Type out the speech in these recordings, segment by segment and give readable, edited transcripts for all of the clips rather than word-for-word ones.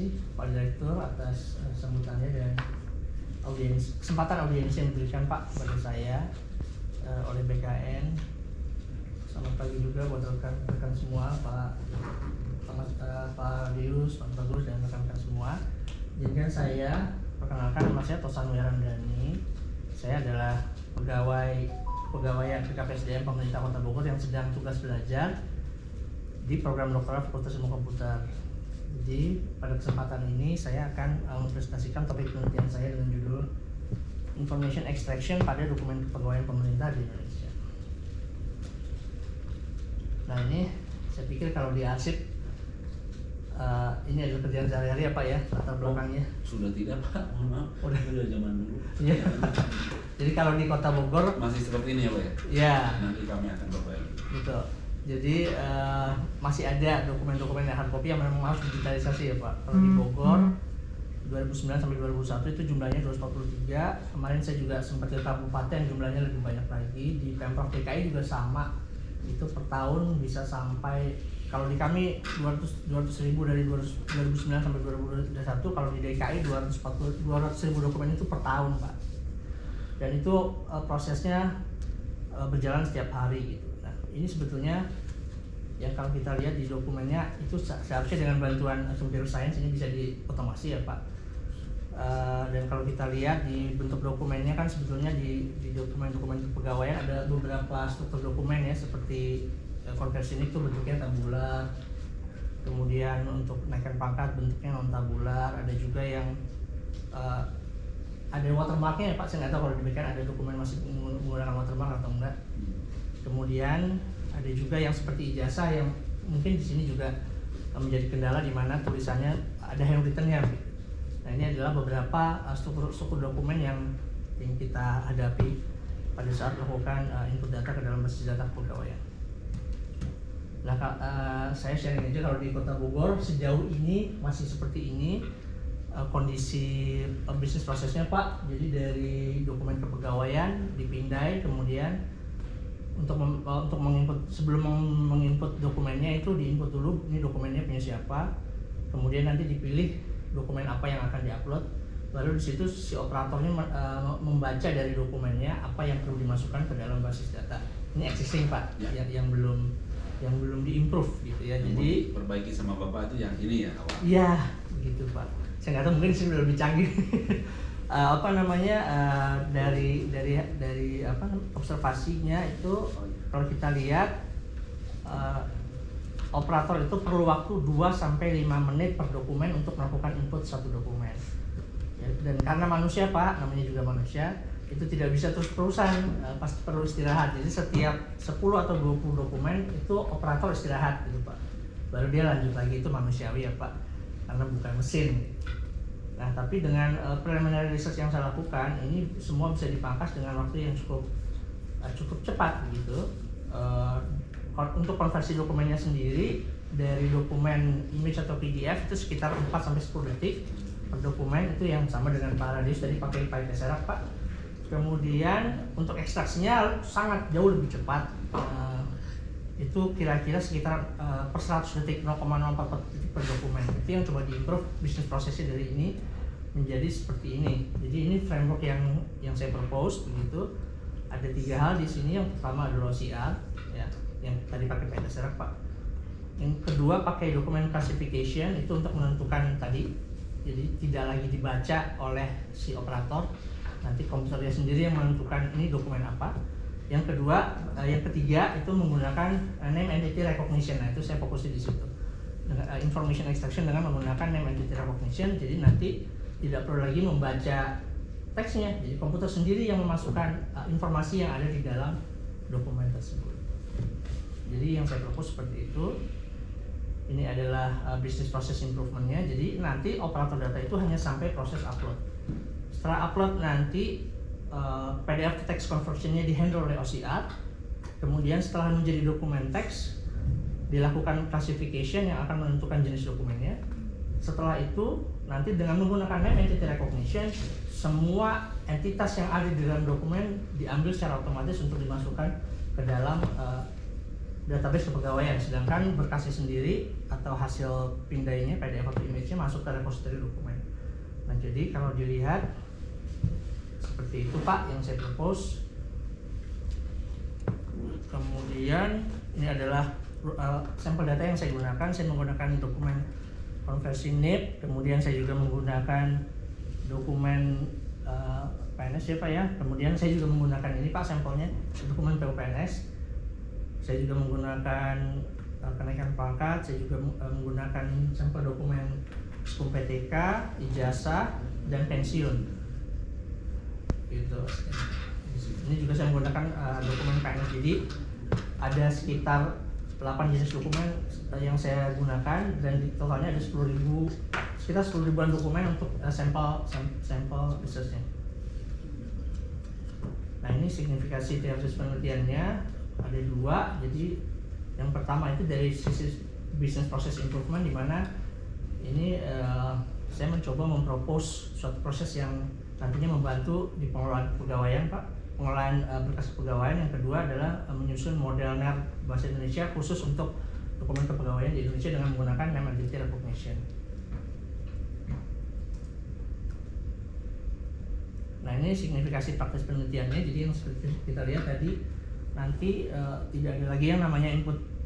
kasih Pak Direktur atas sambutannya dan kesempatan audiens yang diberikan Pak kepada saya oleh BKN. Selamat pagi juga buat rekan-rekan semua, Pak Dius, Pak Bagus, dan rekan-rekan semua. Izinkan saya perkenalkan, nama saya Tosan Wirandani. Saya adalah pegawai BKPSDM pemerintah Kota Bogor yang sedang tugas belajar di program doktoral Fakultas Ilmu Komputer. Jadi pada kesempatan ini saya akan mempresentasikan topik penelitian saya dengan judul Information Extraction pada dokumen kepegawaian pemerintah di Indonesia. Nah, ini saya pikir kalau di arsip ini adalah kerjaan sehari-hari ya Pak ya, latar belakangnya. Sudah tidak Pak, mohon maaf. Udah zaman dulu. Iya. Jadi kalau di Kota Bogor masih seperti ini ya Pak ya? Iya. Nanti kami akan berbagi. Betul. Jadi masih ada dokumen-dokumen yang hard copy yang memang harus digitalisasi ya Pak. Kalau di Bogor 2009 sampai 2001 itu jumlahnya 243. Kemarin saya juga sempat ke kabupaten, jumlahnya lebih banyak lagi. Di Pemprov DKI juga sama. Itu per tahun bisa sampai, kalau di kami 200.000 dari 2009 sampai 2021, kalau di DKI 200.000 dokumen itu per tahun Pak. Dan itu prosesnya berjalan setiap hari gitu. Nah, ini sebetulnya ya kalau kita lihat di dokumennya itu seharusnya dengan bantuan computer science ini bisa diotomasi ya Pak. Dan kalau kita lihat di bentuk dokumennya kan sebetulnya di dokumen-dokumen kepegawaian ada beberapa struktur dokumen ya, seperti konversi ini tuh bentuknya tabular, kemudian untuk naikkan pangkat bentuknya non tabular, ada juga yang ada watermarknya ya Pak. Saya nggak tahu kalau demikian ada dokumen masih menggunakan watermark atau enggak. Kemudian ada juga yang seperti ijazah yang mungkin di sini juga menjadi kendala di mana tulisannya ada handwritten-nya. Nah, ini adalah beberapa struktur dokumen yang kita hadapi pada saat melakukan input data ke dalam basis data kepegawaian. Nah, saya sharing aja kalau di Kota Bogor sejauh ini masih seperti ini kondisi bisnis prosesnya Pak. Jadi dari dokumen kepegawaian dipindai, kemudian untuk menginput, sebelum menginput dokumennya itu diinput dulu ini dokumennya punya siapa, kemudian nanti dipilih dokumen apa yang akan diupload, lalu di situ si operatornya membaca dari dokumennya apa yang perlu dimasukkan ke dalam basis data. Ini existing Pak, ya. yang belum diimprove gitu ya. Yang jadi perbaiki sama Bapak itu yang ini ya awal. Iya, gitu Pak. Saya nggak tahu, mungkin sih lebih canggih. Dari observasinya itu kalau kita lihat operator itu perlu waktu 2-5 menit per dokumen untuk melakukan input satu dokumen. Ya, dan karena manusia Pak, namanya juga manusia, itu tidak bisa terus-terusan, pasti perlu istirahat. Jadi setiap 10 atau 20 dokumen itu operator istirahat gitu Pak. Baru dia lanjut lagi, itu manusiawi ya Pak, karena bukan mesin. Nah, tapi dengan preliminary research yang saya lakukan, ini semua bisa dipangkas dengan waktu yang cukup cepat begitu. Untuk konversi dokumennya sendiri dari dokumen image atau PDF itu sekitar 4-10 detik per dokumen, itu yang sama dengan Pak Radius tadi pakai Tesseract Pak. Kemudian untuk ekstraksinya sangat jauh lebih cepat, itu kira-kira sekitar per 100 detik, 0,04 detik per dokumen. Itu yang coba diimprove bisnis prosesnya dari ini menjadi seperti ini. Jadi ini framework yang saya propose begitu. Ada 3 hal di sini. Yang pertama adalah OCR ya, yang tadi pakai Tesseract Pak. Yang kedua pakai dokumen classification, itu untuk menentukan tadi. Jadi tidak lagi dibaca oleh si operator, nanti komputernya sendiri yang menentukan ini dokumen apa. Yang ketiga itu menggunakan name entity recognition. Nah, itu saya fokusnya di situ. Information extraction dengan menggunakan name entity recognition. Jadi nanti tidak perlu lagi membaca teksnya. Jadi komputer sendiri yang memasukkan informasi yang ada di dalam dokumen tersebut. Jadi yang saya propose seperti itu. Ini adalah business process improvement-nya. Jadi nanti operator data itu hanya sampai proses upload. Setelah upload nanti PDF to text conversion-nya dihandle oleh OCR. Kemudian setelah menjadi dokumen teks, dilakukan classification yang akan menentukan jenis dokumennya. Setelah itu nanti dengan menggunakan name entity recognition, semua entitas yang ada di dalam dokumen diambil secara otomatis untuk dimasukkan ke dalam database kepegawaian, sedangkan berkasnya sendiri atau hasil pindainya PDF atau image-nya masuk ke repository dokumen. Nah, jadi kalau dilihat seperti itu Pak yang saya propose. Kemudian ini adalah sampel data yang saya gunakan. Saya menggunakan dokumen konversi NIP, kemudian saya juga menggunakan dokumen PNS ya Pak ya. Kemudian saya juga menggunakan ini Pak sampelnya, dokumen PUPNS. Saya juga menggunakan kenaikan pangkat, saya juga menggunakan sampel dokumen SKUM PTK, ijazah, dan pensiun. Gitu. Ini juga saya menggunakan dokumen PNS. Jadi ada sekitar 8 jenis dokumen yang saya gunakan, dan di totalnya ada sekitar 10 ribuan dokumen untuk sampel research-nya. Nah, ini signifikasi teoritis penelitiannya ada 2. Jadi yang pertama itu dari sisi business process improvement, di mana ini saya mencoba mempropose suatu proses yang nantinya membantu di pengelolaan kepegawaian Pak, pengelolaan berkas kepegawaian. Yang kedua adalah menyusun model NER bahasa Indonesia khusus untuk dokumen kepegawaian di Indonesia dengan menggunakan name entity recognition. Nah, ini signifikasi praktis penelitiannya. Jadi yang seperti kita lihat tadi, nanti tidak ada lagi yang namanya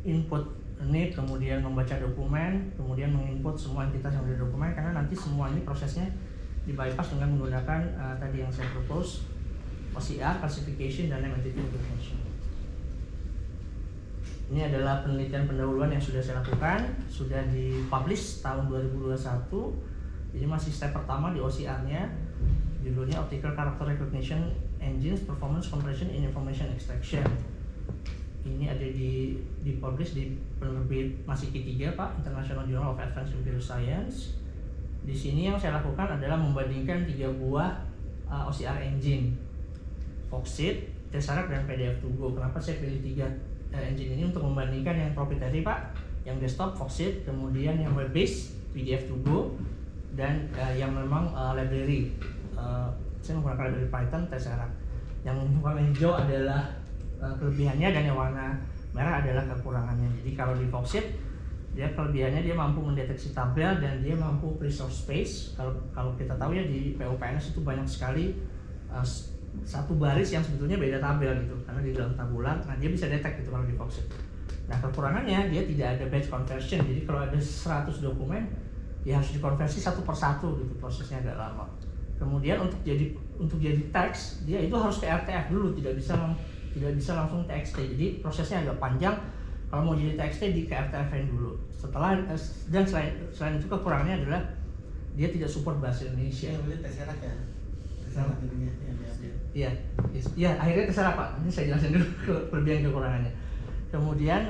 input NIP, kemudian membaca dokumen, kemudian menginput semua entitas yang ada di dokumen, karena nanti semua ini prosesnya di bypass dengan menggunakan tadi yang saya propose, OCR, classification, dan name entity recognition. Ini adalah penelitian pendahuluan yang sudah saya lakukan, sudah dipublish tahun 2021. Jadi masih step pertama di OCR-nya, judulnya Optical Character Recognition Engines Performance Compression in Information Extraction. Ini ada di publish di penerbit Masiki 3 Pak, International Journal of Advanced Computer Science. Di sini yang saya lakukan adalah membandingkan 3 buah OCR engine, Foxit, Tesseract, dan PDF2Go. Kenapa saya pilih 3 engine ini? Untuk membandingkan yang proprietary Pak, yang desktop Foxit, kemudian yang web based PDF2Go, dan yang memang library. Saya menggunakan library Python, Tesseract. Yang warna hijau adalah kelebihannya, dan yang warna merah adalah kekurangannya. Jadi kalau di Foxit, dia kelebihannya dia mampu mendeteksi tabel dan dia mampu preserve space. Kalau kita tahu ya di PUPNS itu banyak sekali satu baris yang sebetulnya beda tabel gitu, karena di dalam tabular. Nah, dia bisa detect gitu kalau di Foxit. Nah, kekurangannya dia tidak ada batch conversion. Jadi kalau ada 100 dokumen, dia harus dikonversi satu persatu gitu, prosesnya agak lama. Kemudian untuk jadi teks, dia itu harus ke RTF dulu, tidak bisa langsung TXT. Jadi prosesnya agak panjang. Kalau mau jadi TXT di KRTF-in dulu. Dan selain itu kekurangannya adalah dia tidak support bahasa Indonesia. Yang Tesseract ya. Tesseract jadinya Iya, akhirnya Tesseract Pak. Ini saya jelasin dulu kelebihan kekurangannya. Kemudian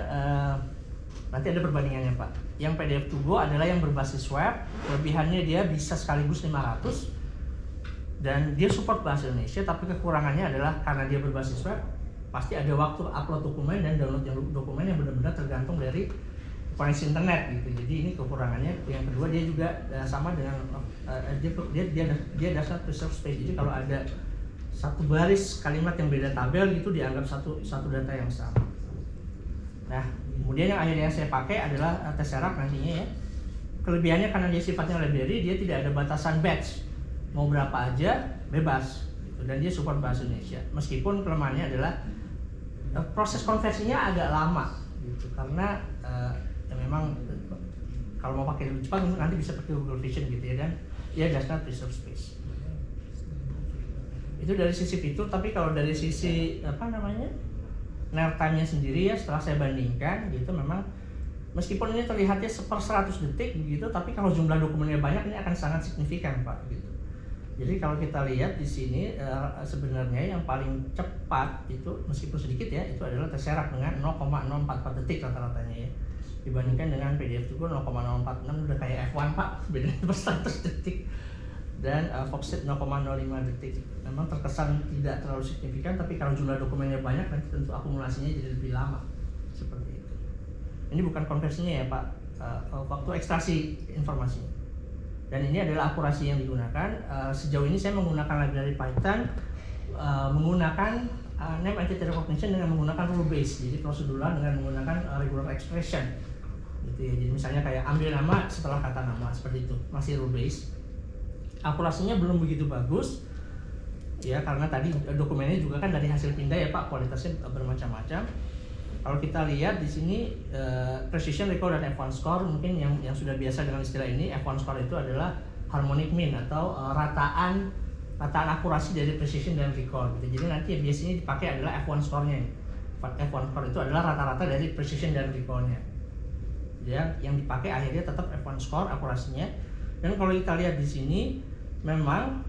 nanti ada perbandingannya Pak. Yang PDF2Go adalah yang berbasis web. Kelebihannya dia bisa sekaligus 500 dan dia support bahasa Indonesia, tapi kekurangannya adalah karena dia berbasis web, pasti ada waktu upload dokumen dan download dokumen yang benar-benar tergantung dari koneksi internet gitu. Jadi ini kekurangannya. Yang kedua, dia juga sama dengan dia dasar preserve space. Jadi kalau ada satu baris kalimat yang beda tabel gitu, dianggap satu data yang sama. Nah, kemudian yang akhirnya saya pakai adalah Tesseract nantinya ya. Kelebihannya karena dia sifatnya library, dia tidak ada batasan batch, mau berapa aja bebas gitu. Dan dia support bahasa Indonesia. Meskipun kelemahannya adalah proses konversinya agak lama gitu, karena ya memang kalau mau pakai lebih cepat nanti bisa pakai Google Vision gitu ya, dan dia dasar preserve space. Itu dari sisi fitur. Tapi kalau dari sisi NER time-nya sendiri ya, setelah saya bandingkan gitu, memang meskipun ini terlihatnya per 100 detik begitu, tapi kalau jumlah dokumennya banyak ini akan sangat signifikan Pak gitu. Jadi kalau kita lihat di sini sebenarnya yang paling cepat itu meskipun sedikit ya, itu adalah Tesseract dengan 0,044 detik rata-ratanya ya. Dibandingkan dengan PDF2Go 0,046, udah kayak F1 Pak, bedanya per 100 detik. Dan Foxit 0,05 detik. Memang terkesan tidak terlalu signifikan, tapi kalau jumlah dokumennya banyak nanti tentu akumulasinya jadi lebih lama. Seperti itu. Ini bukan konversinya ya Pak, waktu ekstraksi informasinya. Dan ini adalah akurasi yang digunakan. Sejauh ini saya menggunakan library Python, menggunakan name entity recognition dengan menggunakan rule base, jadi prosedural dengan menggunakan regular expression gitu ya. Jadi misalnya kayak ambil nama setelah kata nama, seperti itu, masih rule base. Akurasinya belum begitu bagus ya, karena tadi dokumennya juga kan dari hasil pindah ya Pak, kualitasnya bermacam-macam. Kalau kita lihat di sini precision, recall, dan F1 score, mungkin yang sudah biasa dengan istilah ini, F1 score itu adalah harmonic mean atau rataan akurasi dari precision dan recall gitu. Jadi nanti biasanya dipakai adalah F1 score-nya. F1 score itu adalah rata-rata dari precision dan recall-nya. Ya, yang dipakai akhirnya tetap F1 score akurasinya. Dan kalau kita lihat di sini memang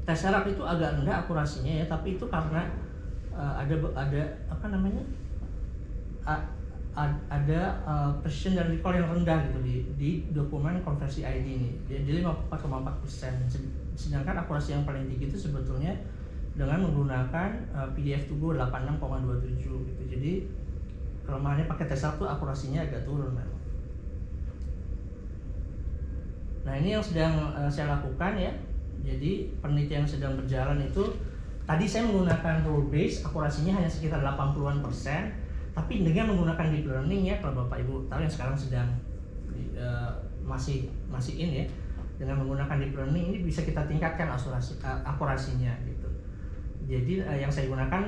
Tesseract itu agak rendah akurasinya ya, tapi itu karena ada apa namanya? Ada precision dan recall yang rendah gitu di dokumen konversi ID ini. Jadi 54,4%. Sedangkan akurasi yang paling tinggi itu sebetulnya dengan menggunakan PDF to Go 86,27 gitu. Jadi kelemahannya pakai Tesseract tuh akurasinya agak turun memang. Nah, ini yang sedang saya lakukan ya. Jadi penelitian yang sedang berjalan itu tadi saya menggunakan rule base, akurasinya hanya sekitar 80-an%, tapi dengan menggunakan deep learning ya, kalau Bapak Ibu tahu yang sekarang sedang masih in ya. Dengan menggunakan deep learning ini bisa kita tingkatkan akurasinya gitu. Jadi yang saya gunakan